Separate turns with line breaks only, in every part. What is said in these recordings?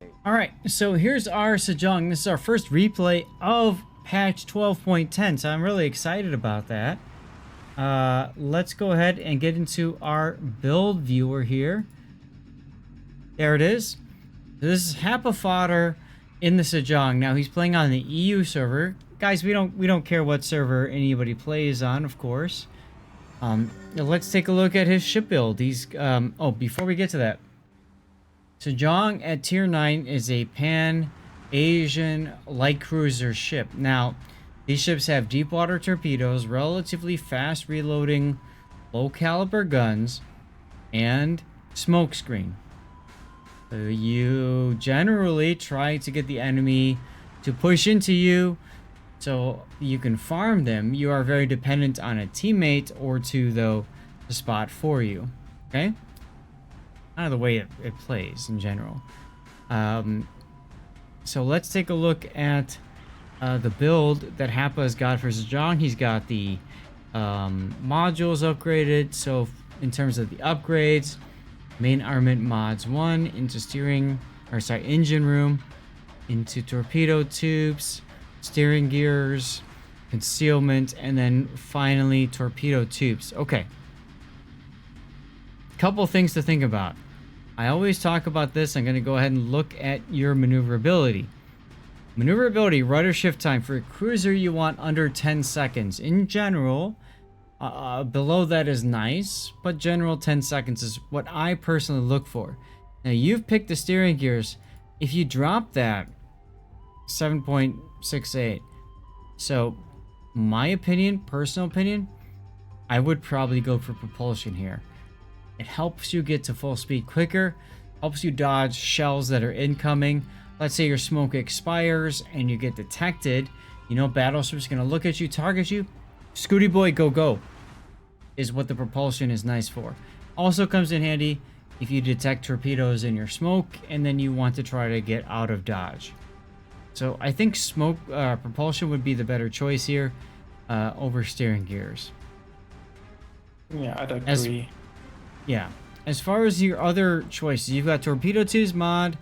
Alright, so here's our Sejong. This is our first replay of patch 12.10, so I'm really excited about that. Let's go ahead and get into our build viewer here. There it is. This is Hapa Fodder in the Sejong. Now he's playing on the EU server. Guys, we don't care what server anybody plays on, of course. Let's take a look at his ship build. He's oh, before we get to that, Sejong at tier 9 is a Pan-Asian light cruiser ship. Now, these ships have deep water torpedoes, relatively fast reloading, low caliber guns, and smokescreen. So you generally try to get the enemy to push into you so you can farm them. You are very dependent on a teammate or two, though, to spot for you. Okay? Kind of the way it plays in general. So let's take a look at the build that Hapa has got for Sejong. He's got the modules upgraded. So in terms of the upgrades, main armament mods 1 into engine room, into torpedo tubes, steering gears, concealment, and then finally torpedo tubes. Okay. Couple things to think about. I always talk about this. I'm going to go ahead and look at your maneuverability. Maneuverability, rudder shift time. For a cruiser, you want under 10 seconds. In general, below that is nice, but general 10 seconds is what I personally look for. Now, you've picked the steering gears. If you drop that, 7.68. So, my opinion, personal opinion, I would probably go for propulsion here. It helps you get to full speed quicker, helps you dodge shells that are incoming. Let's say your smoke expires and you get detected. You know, battleship's gonna look at you, target you. Scooty boy, go, go, is what the propulsion is nice for. Also comes in handy if you detect torpedoes in your smoke and then you want to try to get out of dodge. So I think propulsion would be the better choice here over steering gears.
Yeah, I'd agree.
Yeah. As far as your other choices, you've got torpedo tubes mod,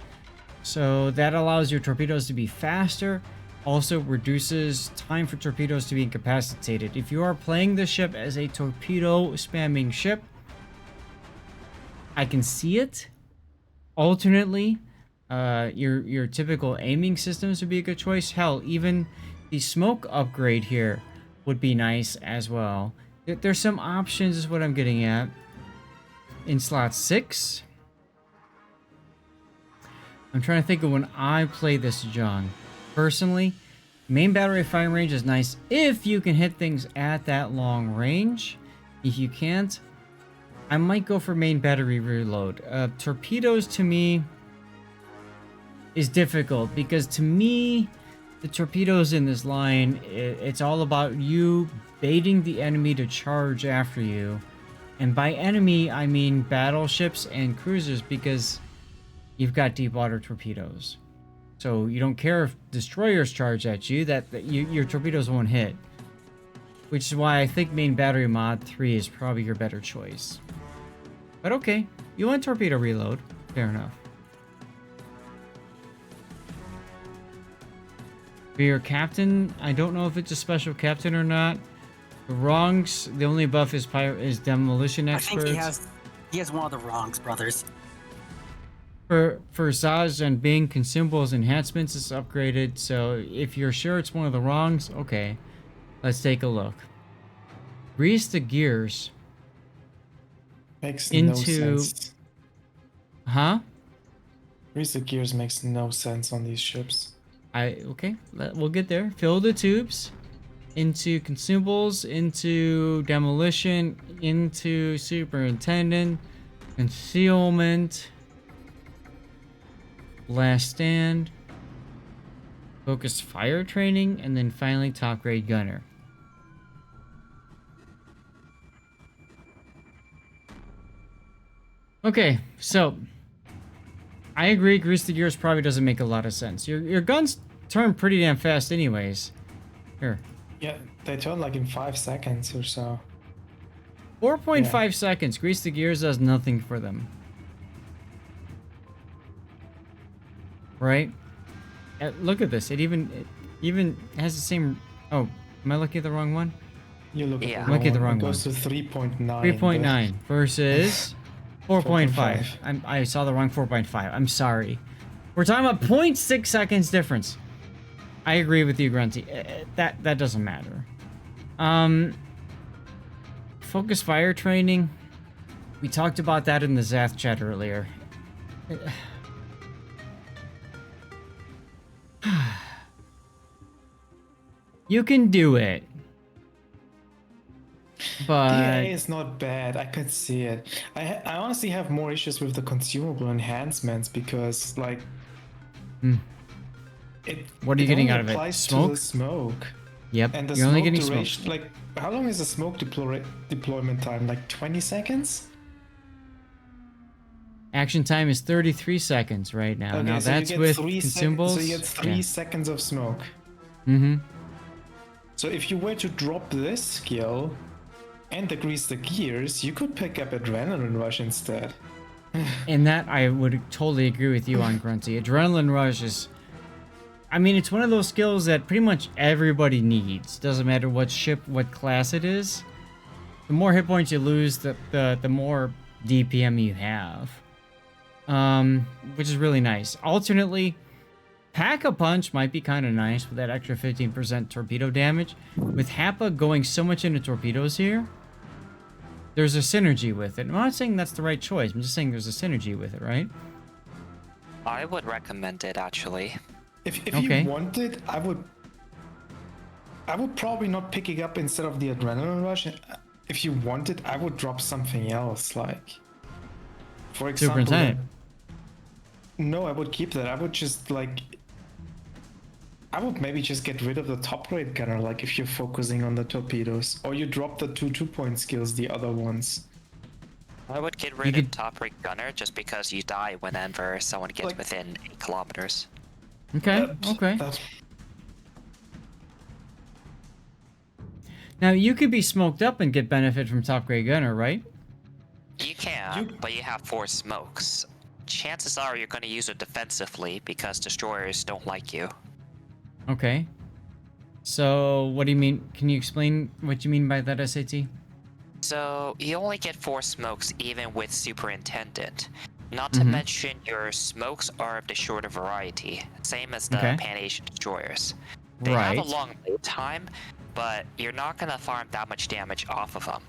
so that allows your torpedoes to be faster, also reduces time for torpedoes to be incapacitated. If you are playing the ship as a torpedo spamming ship, I can see it. Alternately, your typical aiming systems would be a good choice. Hell, even the smoke upgrade here would be nice as well. There's some options is what I'm getting at. In slot 6, I'm trying to think of when I play this John. Personally, main battery firing range is nice if you can hit things at that long range. If you can't, I might go for main battery reload. Torpedoes to me is difficult because to me, the torpedoes in this line, it's all about you baiting the enemy to charge after you. And by enemy, I mean battleships and cruisers because you've got deep water torpedoes. So you don't care if destroyers charge at you, your torpedoes won't hit. Which is why I think main battery mod 3 is probably your better choice. But okay, you want torpedo reload. Fair enough. For your captain, I don't know if it's a special captain or not. The wrongs, the only buff is demolition experts.
I think he has one of the wrongs, brothers.
For Zaj and Bing, consumables enhancements is upgraded, so if you're sure it's one of the wrongs, okay. Let's take a look. Grease the gears.
Makes no sense.
Huh?
Grease the gears makes no sense on these ships.
Okay, we'll get there. Fill the tubes. Into consumables, into demolition, into superintendent, concealment, last stand, focused fire training, and then finally top grade gunner. Okay, so I agree, grease the gears probably doesn't make a lot of sense. Your guns turn pretty damn fast anyways. Here.
Yeah, they turn like in 5 seconds or so.
4.5 seconds. Grease the gears does nothing for them. right? Look at this. It even has the same. Oh, am I looking at the wrong one?
You look
Yeah.
at the
Look
wrong
at the
one.
wrong
It goes
one.
to 3.9.
3.9 versus 4.5.
4.5.
I saw the wrong 4.5. I'm sorry. We're talking about 0.6 seconds difference. I agree with you, Grunty. That doesn't matter. Focus fire training. We talked about that in the Zath chat earlier. You can do it.
The
But
AI is not bad. I could see it. I honestly have more issues with the consumable enhancements because like it.
What are you
it
getting
only
out of it?
applies
Smoke?
To the smoke.
Yep,
And the
you're only
smoke
getting smoke.
duration, like, how long is the smoke deployment time? Like 20 seconds?
Action time is 33 seconds right now.
Okay,
Now
so you
that's
get
with
3
consumables.
So you get 3 seconds of smoke.
Mm-hmm.
So if you were to drop this skill and decrease the gears, you could pick up Adrenaline Rush instead.
And that I would totally agree with you on, Grunty. Adrenaline Rush is... I mean, it's one of those skills that pretty much everybody needs. Doesn't matter what ship, what class it is. The more hit points you lose, the more DPM you have. Which is really nice. Alternately, Pack-a-Punch might be kind of nice with that extra 15% torpedo damage. With Hapa going so much into torpedoes here, there's a synergy with it. I'm not saying that's the right choice. I'm just saying there's a synergy with it, right?
I would recommend it, actually.
If
Okay.
you wanted, I would probably not pick it up instead of the Adrenaline Rush. If you wanted, I would drop something else, like, for example...
Superintendent.
No, I would keep that. I would just, like... I would maybe just get rid of the top grade gunner, like, if you're focusing on the torpedoes. Or you drop the 2-point skills, the other ones.
I would get rid of top rate gunner just because you die whenever someone gets
Like-
within 8 kilometers.
Okay, okay.
That-
Now, you could be smoked up and get benefit from top grade gunner, right?
You can, but you have 4 smokes. Chances are you're going to use it defensively because destroyers don't like you.
Okay. So, what do you mean? Can you explain what you mean by that, SAT?
So, you only get 4 smokes even with Superintendent. Not to mention your smokes are of the shorter variety, same as the
Okay.
Pan-Asian destroyers. They have
Right.
a long load time, but you're not going to farm that much damage off of them.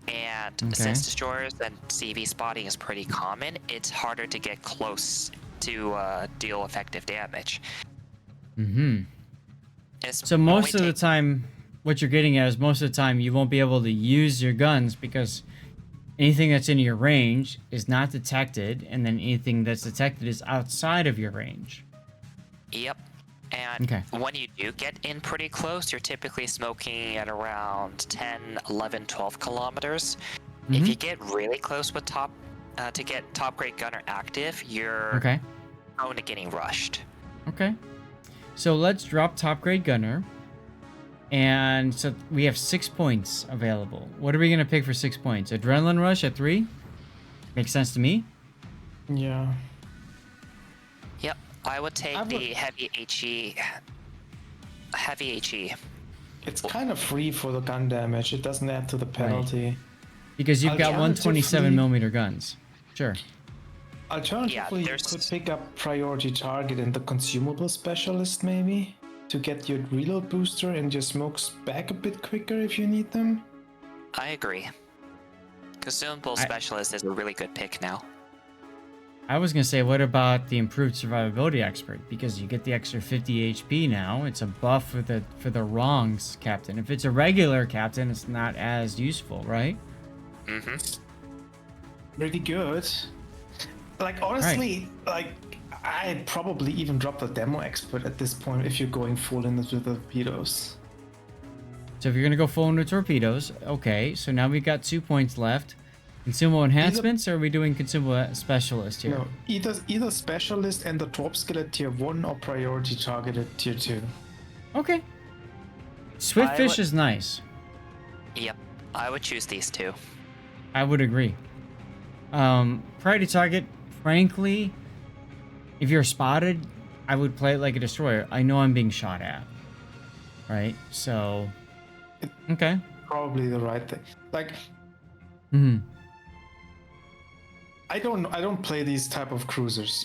And
Okay.
since destroyers and CV spotting is pretty common, it's harder to get close to deal effective damage.
Mm-hmm.
It's
So most of
only
the time, what you're getting at is most of the time you won't be able to use your guns because anything that's in your range is not detected, and then anything that's detected is outside of your range.
Yep. And
Okay.
when you do get in pretty close, you're typically smoking at around 10, 11, 12 kilometers. If you get really close with to get top grade gunner active, you're
Okay.
prone to getting rushed.
Okay. So let's drop top grade gunner. And so we have 6 points available. What are we going to pick for 6 points? Adrenaline Rush at 3? Makes sense to me.
Yeah.
Yep, I would take
I would-
the heavy HE. Heavy HE.
It's kind of free for the gun damage. It doesn't add to the penalty.
Because you've got 127
Alternatively-
millimeter guns. Sure.
Alternatively, you
there's-
could pick up Priority Target and the Consumable Specialist, maybe, to get your reload booster and your smokes back a bit quicker if you need them.
I agree. Consumable
I-
Specialist is a really good pick now.
I was going to say, what about the improved survivability expert? Because you get the extra 50 HP now. It's a buff for the wrongs captain. If it's a regular captain, it's not as useful, right?
Pretty good. Like, honestly, like, I'd probably even drop the Demo Expert at this point if you're going full into the torpedoes.
So if you're going to go full into torpedoes, okay. So now we've got 2 points left. Consumable enhancements, or are we doing consumable specialist here?
No, either Specialist and the Top Skill at Tier 1 or Priority Target at Tier 2.
Okay. Swiftfish
would-
is nice.
Yep, I would choose these 2.
I would agree. Priority target, frankly, If you're spotted, I would play it like a destroyer. I know I'm being shot at. Right? So, okay.
Probably the right thing. Like,
Hmm.
I don't play these type of cruisers.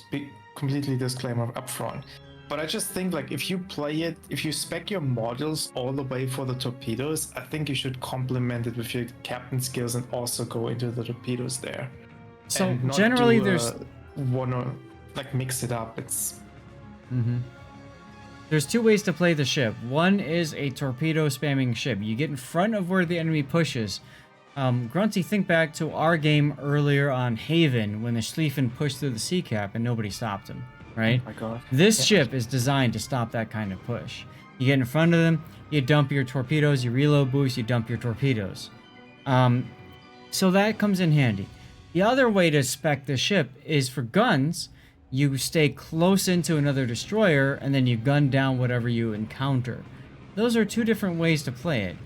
Completely disclaimer up front. But I just think like if you play it, if you spec your models all the way for the torpedoes, I think you should complement it with your captain skills and also go into the torpedoes there.
So
And not
generally
do,
there's
one or like mix it up. It's
there's two ways to play the ship. One is a torpedo spamming ship. You get in front of where the enemy pushes. Grunty, think back to our game earlier on Haven when the Schlieffen pushed through the sea cap and nobody stopped him, right?
Oh my god.
This ship is designed to stop that kind of push. You get in front of them, you dump your torpedoes, you reload boost, you dump your torpedoes. So that comes in handy. The other way to spec the ship is for guns. You stay close into another destroyer and then you gun down whatever you encounter. Those are two different ways to play it.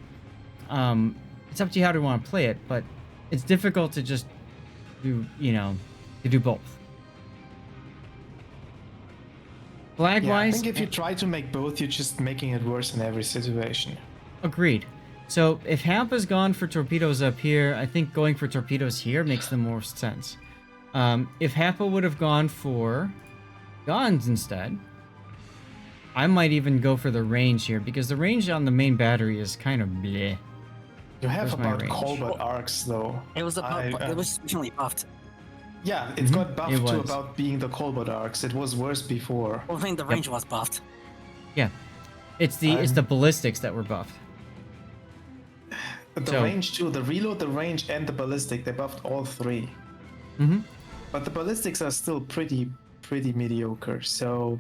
It's up to you how to want to play it, but it's difficult to just do, to do both. Flag-wise,
Yeah, I think if you try to make both, you're just making it worse in every situation.
agreed. So if Hampa's gone for torpedoes up here, I think going for torpedoes here makes the most sense. If Hapa would have gone for guns instead, I might even go for the range here, because the range on the main battery is kind of bleh.
You have
Where's my
about
range?
Colbert arcs though.
It was it was recently buffed.
Yeah, it got buffed
It
to
was.
about being the Colbert arcs. It was worse before.
Well, I think the range was buffed.
Yeah, it's the ballistics that were buffed.
But the
So-
range too, the reload, the range, and the ballistic, they buffed all three.
Mm-hmm.
But the ballistics are still pretty mediocre, so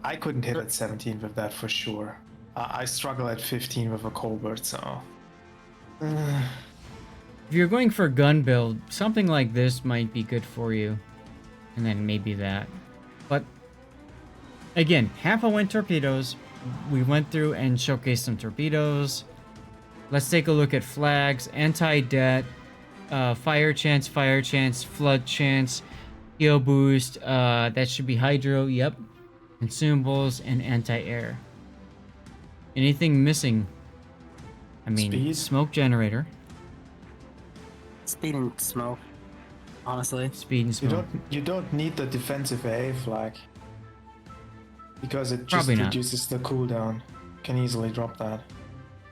I couldn't hit at 17 with that for sure. I struggle at 15 with a Colbert, so
If you're going for a gun build, something like this might be good for you. And then maybe that. But again, Hapa went torpedoes. We went through and showcased some torpedoes. Let's take a look at flags. Anti-det, fire chance, flood chance, heal boost. That should be hydro, yep. Consumables and anti-air. Anything missing? I mean,
Speed?
smoke generator.
Speed and smoke, honestly.
Speed and smoke.
you don't need the defensive AA flag because it just
Probably not.
reduces the cooldown. You can easily drop that.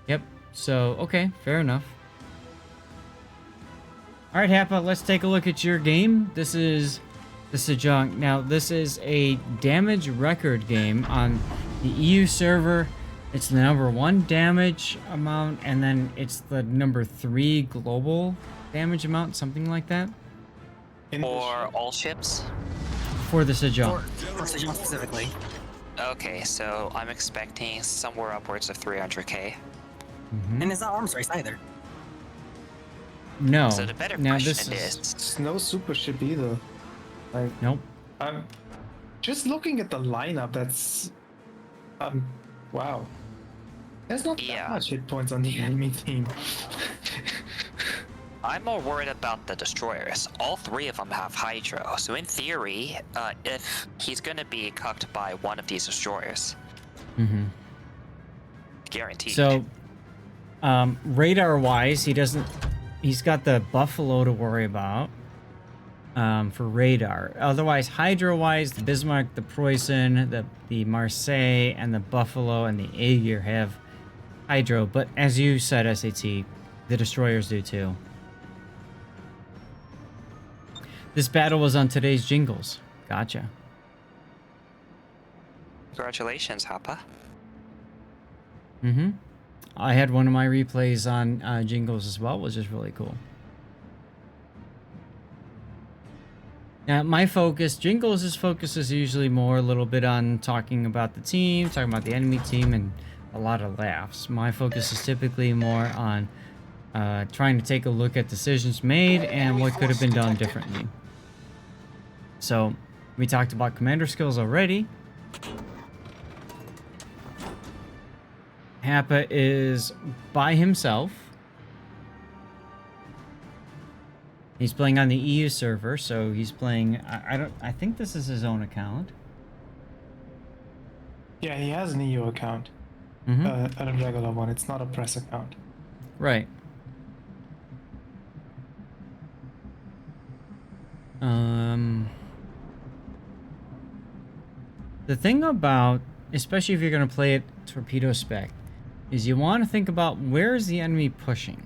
Yep. So, okay, fair enough. All right, Hapa, let's take a look at your game. This is the Sejong. Now, this is a damage record game on the EU server. It's the #1 damage amount, and then it's the #3 global damage amount, something like that,
In the
Or
ship.
all ships?
for the Sejong.
For Sejong specifically.
Okay, so I'm expecting somewhere upwards of 300k.
And it's not arms race either.
No.
So the better
Now,
question
this is...
is,
It's no super ship either. Like
Nope.
I'm just looking at the lineup. That's wow. There's not that
Yeah.
much hit points on the enemy team.
I'm more worried about the destroyers. All three of them have hydro, so in theory, if he's gonna be cucked by one of these destroyers, guaranteed.
So, radar-wise, he's got the Buffalo to worry about, for radar. Otherwise, hydro-wise, the Bismarck, the Preußen, the Marseille, and the Buffalo, and the Aegir have hydro. But as you said, SAT, the destroyers do too. This battle was on today's jingles. Gotcha.
Congratulations, Hapa.
I had one of my replays on jingles as well, which is really cool. Now, my jingles' focus is usually more a little bit on talking about the team, talking about the enemy team, and a lot of laughs. My focus is typically more on trying to take a look at decisions made and what could have been done differently. So, we talked about commander skills already. Hapa is by himself. He's playing on the EU server, so he's playing. I think this is his own account.
Yeah, he has an EU account.
Mm-hmm.
A regular one. It's not a press account.
Right. The thing about, especially if you're going to play it torpedo spec, is you want to think about where is the enemy pushing.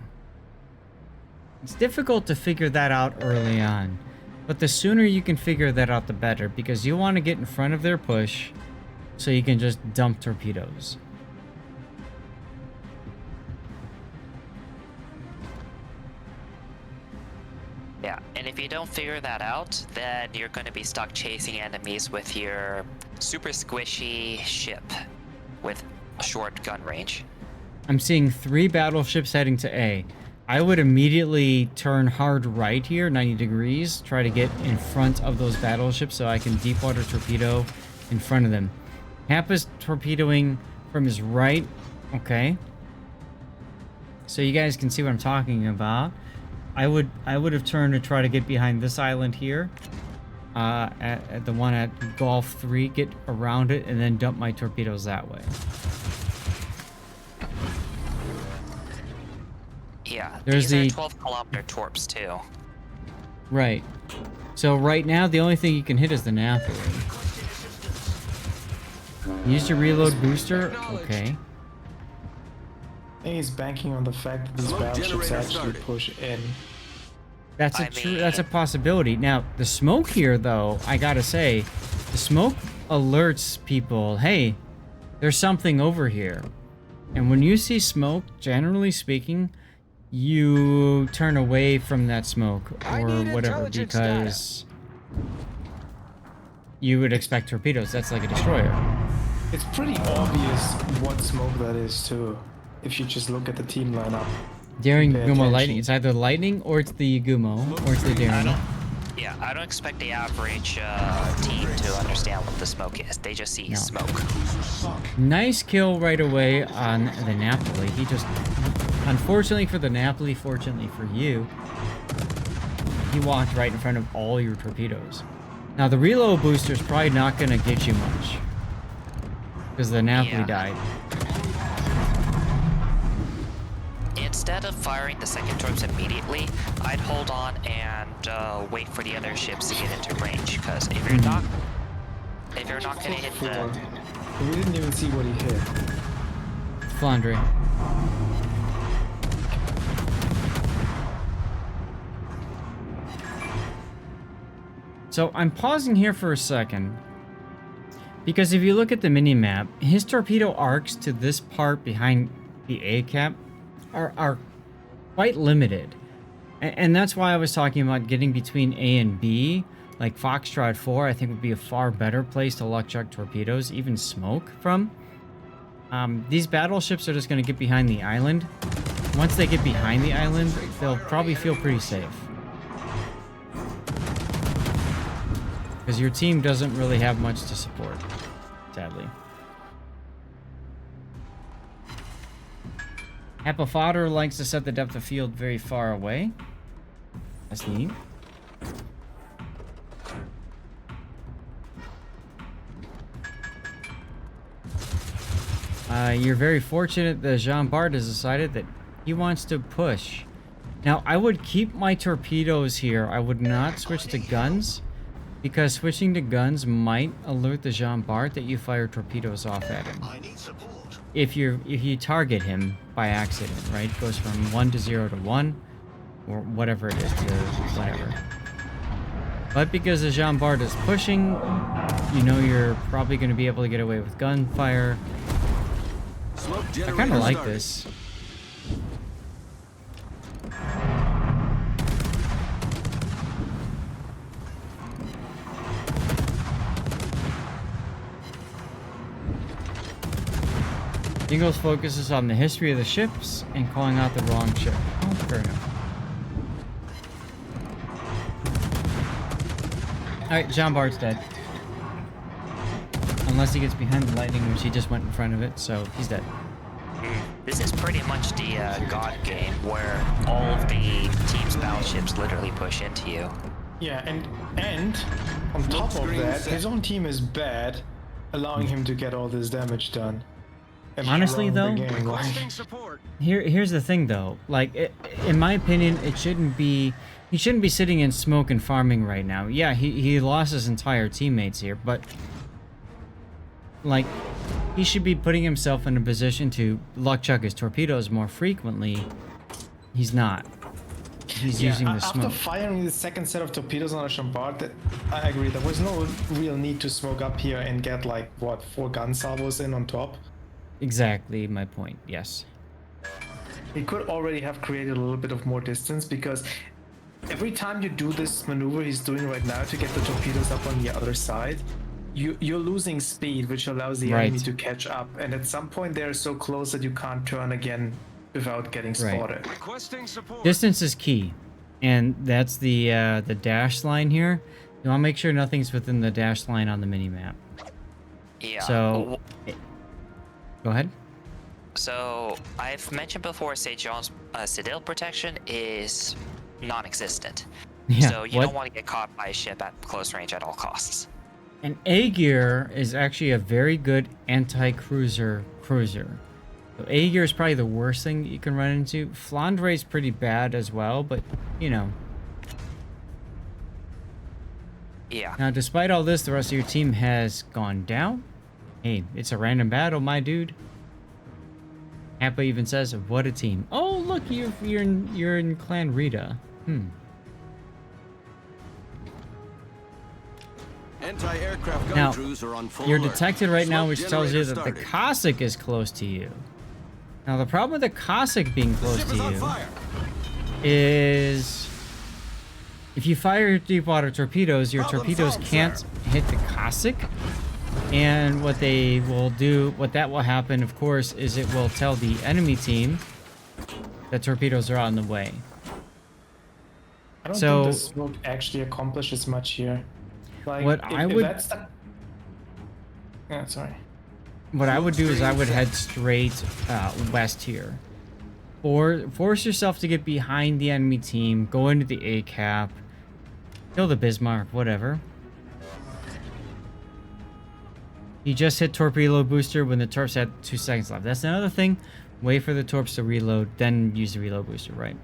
It's difficult to figure that out early on, but the sooner you can figure that out, the better, because you want to get in front of their push so you can just dump torpedoes.
Yeah, and if you don't figure that out, then you're going to be stuck chasing enemies with your super squishy ship with a short gun range.
I'm seeing 3 battleships heading to A. I would immediately turn hard right here, 90 degrees, try to get in front of those battleships so I can deep water torpedo in front of them. Hapa's torpedoing from his right. Okay. So you guys can see what I'm talking about. I would have turned to try to get behind this island here, at the one at Gulf 3, get around it, and then dump my torpedoes that way.
Yeah,
There's
these
the
are 12-kilometer torps too.
Right. So right now, the only thing you can hit is the Napoli. Use your reload booster. Okay.
I think he's banking on the fact that these
Smoke
battleships
generator
actually
started.
push in.
That's a
I mean-
that's a possibility. Now, the smoke here, though, I gotta say, the smoke alerts people, hey, there's something over here. And when you see smoke, generally speaking, you turn away from that smoke
I
or
need
whatever
intelligence
because you would expect torpedoes. That's like a destroyer.
It's pretty obvious what smoke that is too, if you just look at the team lineup.
Daring
Pay
Gumo
attention.
Lightning. It's either Lightning or it's the Gumo or it's the Daring.
Yeah, I don't expect the average team to understand what the smoke is. They just see
No.
smoke.
Nice kill right away on the Napoli. He just, unfortunately for the Napoli, fortunately for you, he walked right in front of all your torpedoes. Now the reload booster is probably not going to get you much because the Napoli
Yeah.
died.
Instead of firing the second torps immediately, I'd hold on and wait for the other ships to get into range. Because if you're not gonna hit the,
We didn't even see what he hit.
Flandre. So I'm pausing here for a second because if you look at the mini-map, his torpedo arcs to this part behind the A cap are quite limited. And that's why I was talking about getting between A and B, like Foxtrot 4 I think would be a far better place to luck chuck torpedoes, even smoke from. These battleships are just going to get behind the island. Once they get behind the island, they'll probably feel pretty safe. Because your team doesn't really have much to support, sadly. Hapa Fodder likes to set the depth of field very far away. That's neat. You're very fortunate that Jean Bart has decided that he wants to push. Now, I would keep my torpedoes here. I would not switch to guns, because switching to guns might alert the Jean Bart that you fire torpedoes off at him. If you target him by accident, right? It goes from 1 to 0 to 1, or whatever it is to whatever. But because the Jean Bart is pushing, you know you're probably going to be able to get away with gunfire.
Smoke
I
generator
kind of like
started.
this. Dingo's focus is on the history of the ships and calling out the wrong ship. Oh, fair enough. Alright, Jean Bart's dead. Unless he gets behind the lightning, which he just went in front of it, so he's dead.
This is pretty much the God game where all of the team's battleships literally push into you.
Yeah, and on top of that, his own team is bad, allowing him to get all this damage done. And
Honestly,
prolong the
though,
game, like-
Requesting support.
here's the thing though. Like, in my opinion, he shouldn't be sitting in smoke and farming right now. Yeah, he lost his entire teammates here, but like, he should be putting himself in a position to luck chuck his torpedoes more frequently. He's not. He's using the
after
smoke.
firing the second set of torpedoes on a Chambard, I agree. There was no real need to smoke up here and get like what 4 gun salvos in on top.
Exactly my point. Yes.
He could already have created a little bit of more distance, because every time you do this maneuver he's doing right now to get the torpedoes up on the other side, you're losing speed, which allows the enemy to catch up. And at some point they're so close that you can't turn again without getting spotted.
Requesting support.
Distance is key, and that's the dash line here. You want to make sure nothing's within the dash line on the minimap.
Yeah.
So, go ahead.
So I've mentioned before, Sejong's citadel protection is non-existent.
Yeah.
So you don't want to get caught by a ship at close range at all costs.
And A gear is actually a very good anti-cruiser cruiser. So A gear is probably the worst thing you can run into. Flandre is pretty bad as well, but you know.
Yeah.
Now, despite all this, the rest of your team has gone down. Hey, it's a random battle, my dude. Hapa even says, "What a team!" Oh, look, you're in Clan Rita.
Anti-aircraft gun
Now,
crews are on full
you're
alert.
detected right now,
Smoke
which tells you
generator
that the
started.
Cossack is close to you. Now, the problem with the Cossack being close
Ship
to
is on
you
fire.
is if you fire deep water torpedoes, your
Problem
torpedoes
solved,
can't
sir.
hit the Cossack. And what that will happen, of course, is it will tell the enemy team that torpedoes are on the way.
I don't
So-
think the smoke actually accomplishes much here. Like,
What I would-
that's the... Yeah, sorry.
What I would do is I would head straight west here. Or force yourself to get behind the enemy team, go into the A cap, kill the Bismarck, whatever. You just hit torpedo booster when the torps had 2 seconds left. That's another thing. Wait for the torps to reload, then use the reload booster, right?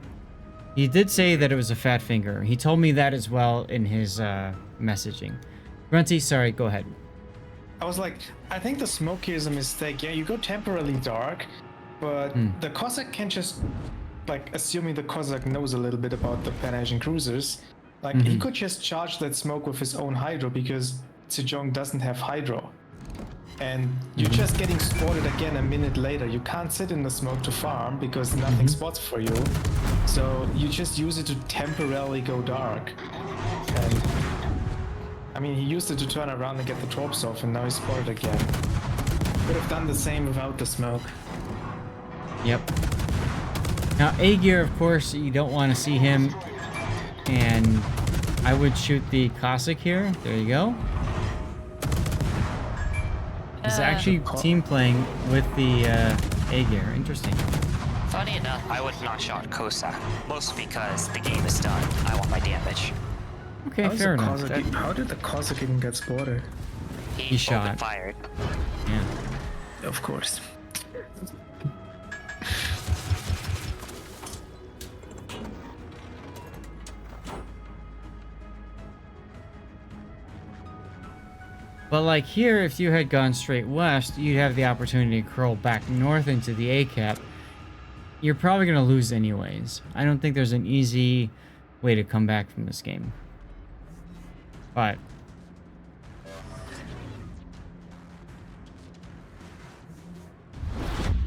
He did say that it was a fat finger. He told me that as well in his messaging. Grunty, sorry, go ahead.
I was like, I think the smoke here is a mistake. Yeah, you go temporarily dark, but the Cossack can just, like, assuming the Cossack knows a little bit about the Pan Asian cruisers, like, he could just charge that smoke with his own hydro, because Sejong doesn't have hydro. And you're just getting spotted again a minute later. You can't sit in the smoke to farm because nothing spots for you. So you just use it to temporarily go dark. And I mean, he used it to turn around and get the torps off, and now he's spotted again. Could have done the same without the smoke.
Yep. Now, A gear, of course, you don't want to see him. And I would shoot the Cossack here. There you go. He's actually team playing with the A gear. Interesting.
Funny enough, I would not shot Cossack, mostly because the game is done. I want my damage.
Okay,
How is
fair
the
enough.
Cossack how did the Cossack even get spotted?
He
shot.
open fired.
Yeah.
Of course.
But like here, if you had gone straight west, you'd have the opportunity to curl back north into the A cap. You're probably going to lose anyways. I don't think there's an easy way to come back from this game. But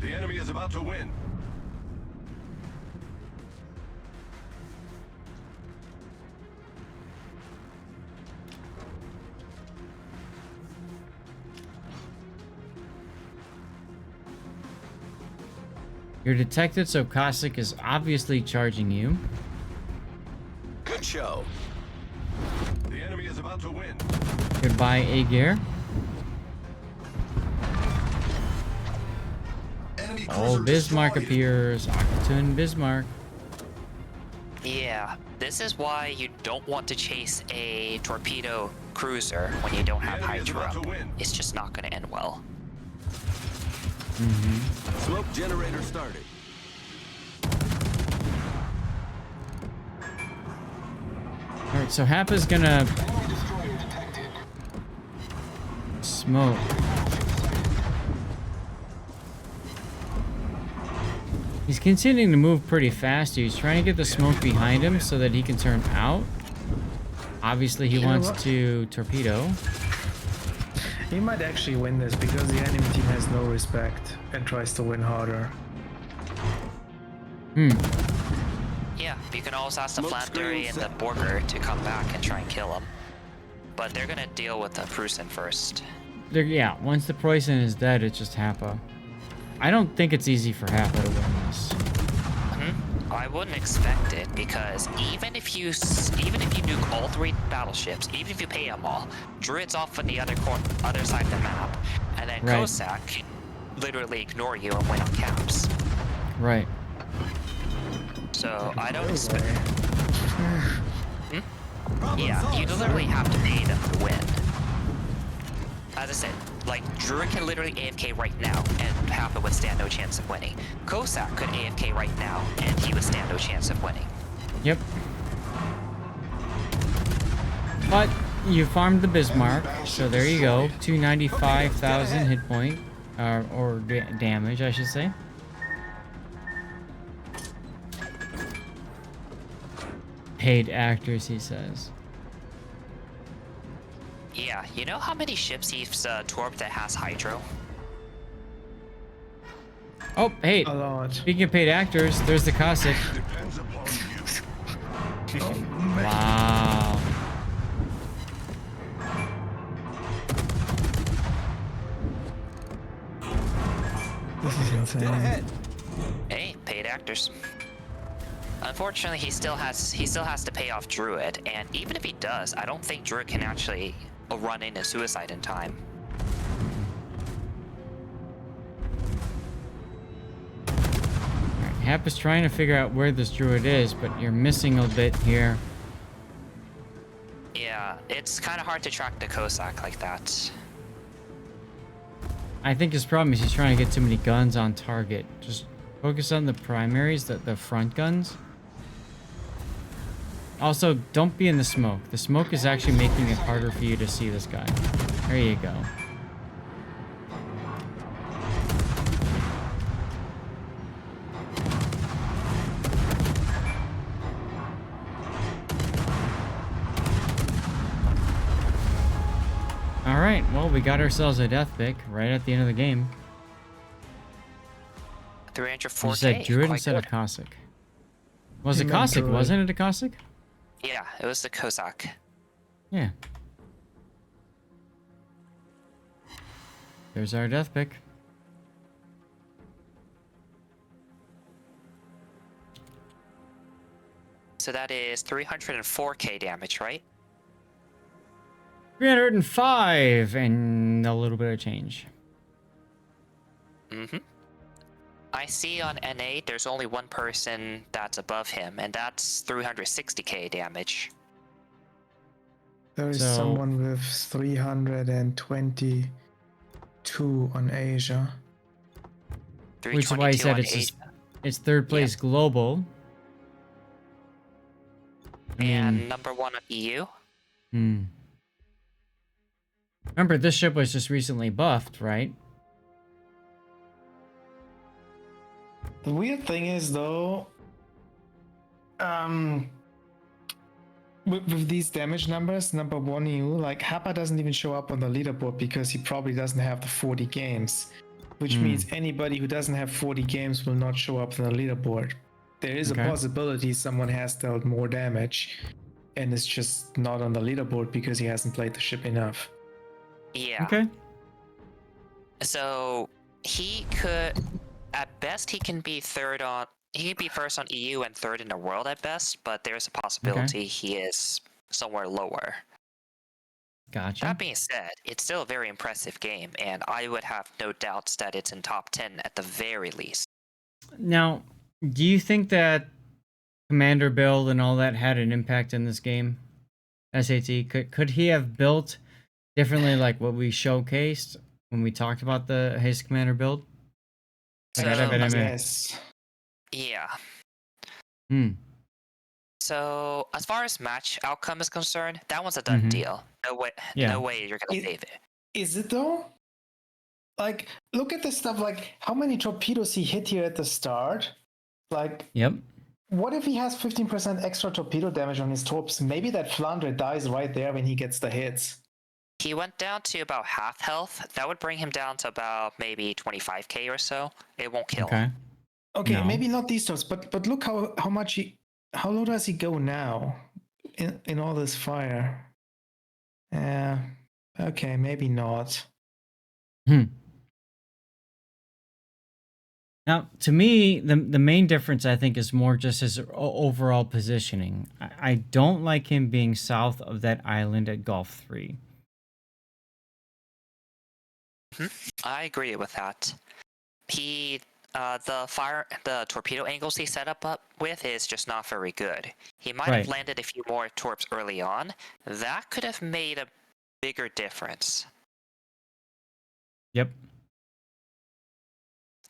The enemy is about to win.
you're detected, so Cossack is obviously charging you.
Good show. The enemy is about to win.
Goodbye, A gear.
Enemy
Oh, Bismarck appears. Aquatun Bismarck.
Yeah, this is why you don't want to chase a torpedo cruiser when you don't have
The enemy is
Hydra
about
up.
to win.
It's just not going to end well.
Smoke generator started.
Alright, so Hapa's gonna smoke. He's continuing to move pretty fast. He's trying to get the smoke behind him so that he can turn out. Obviously, he
You know
wants
what?
to torpedo.
He might actually win this because the enemy team has no respect and tries to win harder.
Yeah, you can always ask the
Smoke
Flanderi
screen
and the
set.
Borger to come back and try and kill him. But they're going to deal with the Prusen first.
Yeah, once the Preußen is dead, it's just Hapa. I don't think it's easy for Hapa to win this.
I wouldn't expect it because even if you nuke all 3 battleships, even if you pay them all, Druid's off on the other side of the map, and then
Right.
Cossack can literally ignore you and win on caps.
Right.
So I don't expect. Yeah, you literally have to pay them to win. As I said, like Druid can literally AFK right now and Hapa would stand no chance of winning. Cossack could AFK right now and he would stand no chance of winning.
Yep. But you farmed the Bismarck, so there you go. 295,000 hit point, or damage, I should say. Paid actors, he says.
Yeah, you know how many ships he's torped that has Hydro?
Oh, hey.
A lot.
Speaking of paid actors, there's the Cossack.
Depends upon you.
Wow.
This is insane.
Ahead.
Hey, paid actors. Unfortunately, he still has to pay off Druid, and even if he does, I don't think Druid can actually run into suicide in time.
Alright, Hap is trying to figure out where this Druid is, but you're missing a bit here.
Yeah, it's kind of hard to track the Cossack like that.
I think his problem is he's trying to get too many guns on target. Just focus on the primaries, the front guns. Also, don't be in the smoke. The smoke is actually making it harder for you to see this guy. There you go. Alright, well, we got ourselves a death pick right at the end of the game.
304K.
You said Druid
quite
instead
good.
of Cossack. Was
He
it
meant
Cossack?
Druid.
Wasn't it a Cossack?
Yeah, it was the Cossack.
Yeah. There's our death pick.
So that is 304k damage, right?
305 and a little bit of change.
Mm-hmm. I see on N8 there's only one person that's above him, and that's 360k damage.
There is
So-
someone with 322 on Asia.
Which is why he
322
said
on
it's
Asia.
it's third place global. I
And
mean,
number 1 on EU.
Remember, this ship was just recently buffed, right?
The weird thing is, though, with these damage numbers, number 1 EU, like Hapa doesn't even show up on the leaderboard because he probably doesn't have the 40 games, which means anybody who doesn't have 40 games will not show up on the leaderboard. There is
Okay.
a possibility someone has dealt more damage and is just not on the leaderboard because he hasn't played the ship enough.
Yeah.
Okay.
So he could, at best, he can be third on. He could be first on EU and third in the world at best, but there's a possibility he is somewhere lower.
Gotcha.
That being said, it's still a very impressive game, and I would have no doubts that it's in top 10 at the very least.
Now, do you think that commander build and all that had an impact in this game? SAT, could he have built differently, like what we showcased when we talked about his commander build? Like,
So,
Yes.
yeah.
Hmm.
So, as far as match outcome is concerned, that one's a done deal. No way,
Yeah.
no way you're gonna save it.
Is it though? Like, look at this stuff. Like, how many torpedoes he hit here at the start? Like,
Yep.
what if he has 15% extra torpedo damage on his torps? Maybe that Flandre dies right there when he gets the hits.
He went down to about half health. That would bring him down to about maybe 25k or so. It won't kill him.
Okay,
No.
maybe not these torps, but look how much how low does he go now in all this fire? Yeah. Okay, maybe not.
Now, to me, the main difference, I think, is more just his overall positioning. I don't like him being south of that island at Gulf 3.
I agree with that. The torpedo angles he set up with is just not very good. He might have landed a few more torps early on. That could have made a bigger difference.
Yep.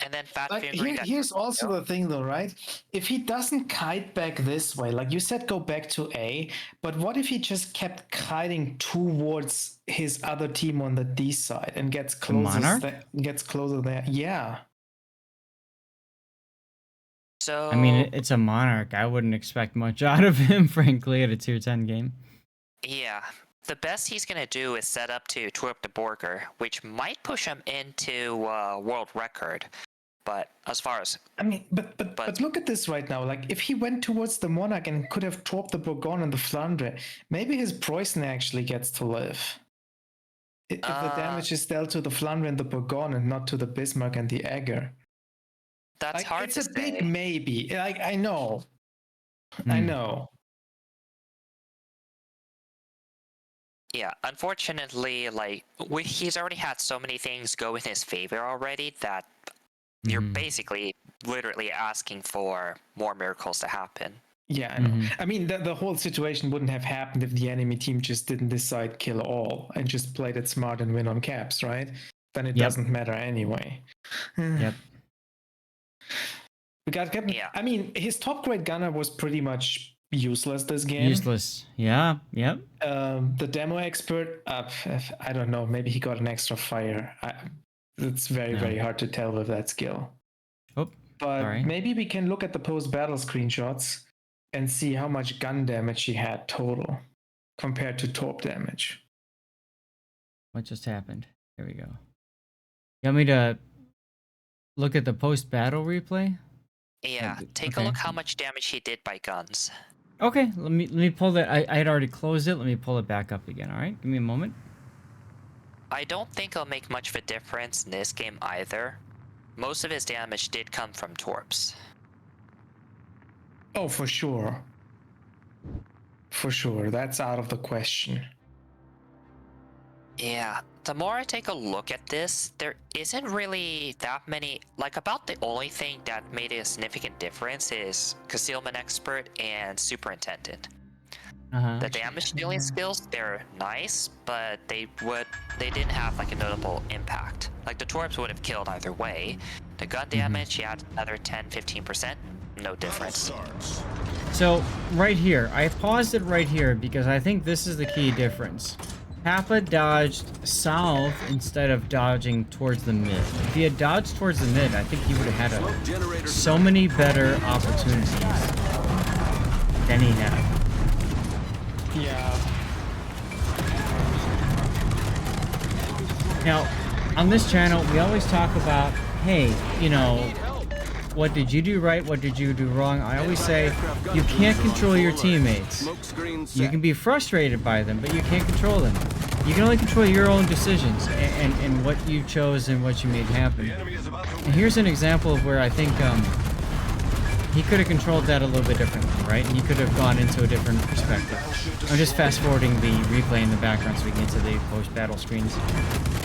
And then fat
Like,
fingering
here's also the thing though, right? If he doesn't kite back this way, like you said, go back to A, but what if he just kept kiting towards his other team on the D side and gets closer there? Yeah.
So
I mean, it's a Monarch. I wouldn't expect much out of him, frankly, at a tier 10 game.
yeah, the best he's gonna do is set up to Torp de Borger, which might push him into world record. But as far as
I mean, but look at this right now. Like, if he went towards the Monarch and could have torped the Bourgogne and the Flandre, maybe his Preußen actually gets to live. If the damage is dealt to the Flandre and the Bourgogne and not to the Bismarck and the Egger.
that's
Like,
hard
it's
to
a
say.
big maybe. Like, I know. I know.
Yeah, unfortunately, like he's already had so many things go in his favor already that you're basically literally asking for more miracles to happen.
Yeah, I know. I mean, the whole situation wouldn't have happened if the enemy team just didn't decide kill all and just played it smart and win on caps, right? Then it doesn't matter anyway.
Yep.
We got Captain.
Yeah.
I mean, his top grade gunner was pretty much useless this game.
Useless. Yeah. Yep.
The demo expert, I don't know. Maybe he got an extra fire. It's very hard to tell with that skill.
Oh,
but
sorry.
maybe we can look at the post-battle screenshots and see how much gun damage he had total compared to torp damage.
What just happened? Here we go. You want me to look at the post-battle replay?
Yeah, take a look how much damage he did by guns.
Okay, let me pull that. I had already closed it. Let me pull it back up again. All right, give me a moment.
I don't think it'll make much of a difference in this game either. Most of his damage did come from torps.
Oh, for sure. For sure, that's out of the question.
Yeah, the more I take a look at this, there isn't really that many, like about the only thing that made a significant difference is Concealment Expert and Superintendent. The damage dealing skills, they're nice, but they didn't have like a notable impact. Like the torps would have killed either way. The gun damage, you had another 10-15%, no difference.
So right here, I paused it right here because I think this is the key difference. Hapa dodged south instead of dodging towards the mid. If he had dodged towards the mid, I think he would have had so many better opportunities than he had.
Yeah.
Now, on this channel, we always talk about, hey, you know, what did you do right? What did you do wrong? I always say, you can't control your teammates. You can be frustrated by them, but you can't control them. You can only control your own decisions and what you chose and what you made happen. And here's an example of where I think he could have controlled that a little bit differently, right? And he could have gone into a different perspective. I'm just fast forwarding the replay in the background so we can get to the post-battle screens.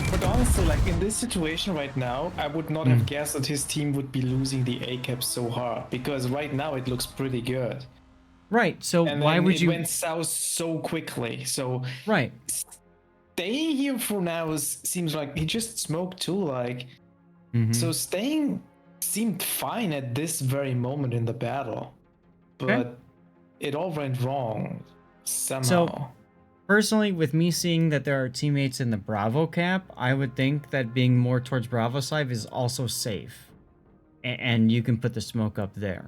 But honestly, like in this situation right now, I would not have guessed that his team would be losing the A-cap so hard, because right now it looks pretty good.
Right, so
And
why
then
would
it
you...
went south so quickly. So
Right.
staying here for now seems like he just smoked too. Like, so
Mhm.
staying seemed fine at this very moment in the battle, but
Okay.
it all went wrong somehow.
Personally, with me seeing that there are teammates in the Bravo cap, I would think that being more towards Bravo side is also safe. And you can put the smoke up there.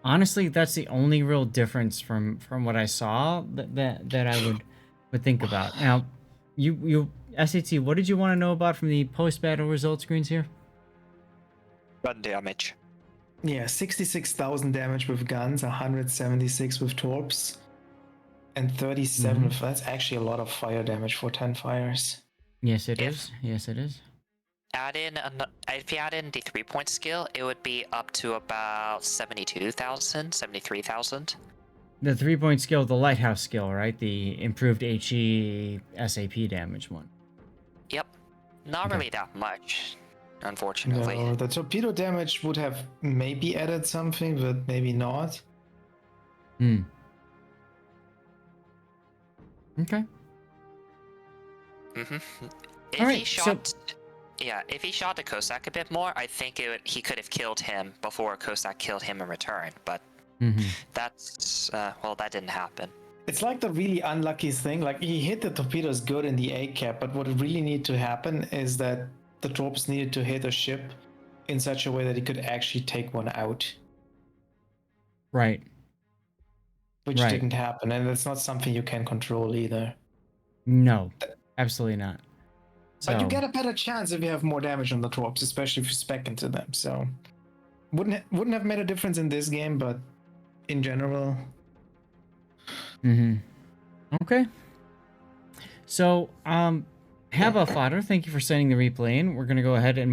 Honestly, that's the only real difference from what I saw that I would think about. Now, you SAT, what did you want to know about from the post-battle result screens here?
Gun damage.
Yeah, 66,000 damage with guns, 176 with torps, and 37 with, that's actually a lot of fire damage for 10 fires.
Yes, it
If-
is. Yes, it is.
If you add in the 3-point skill, it would be up to about 72,000, 73,000.
The 3-point skill, the lighthouse skill, right? The improved HE SAP damage one.
Yep. Not
Okay.
really that much, unfortunately.
No, the torpedo damage would have maybe added something, but maybe not.
Hmm. Okay.
If
Alright,
he shot, if he shot the Cossack a bit more, I think he could have killed him before Cossack killed him in return. But that's that didn't happen.
It's like the really unlucky thing. Like, he hit the torpedoes good in the A-cap, but what really needed to happen is that the torps needed to hit a ship in such a way that he could actually take one out,
Right.
which
Right.
didn't happen, and that's not something you can control either.
No, absolutely not.
But you
So-
get a better chance if you have more damage on the torps, especially if you spec into them. So wouldn't have made a difference in this game, but in general.
Okay. So, Hapa Fodder, thank you for sending the replay in. We're gonna go ahead and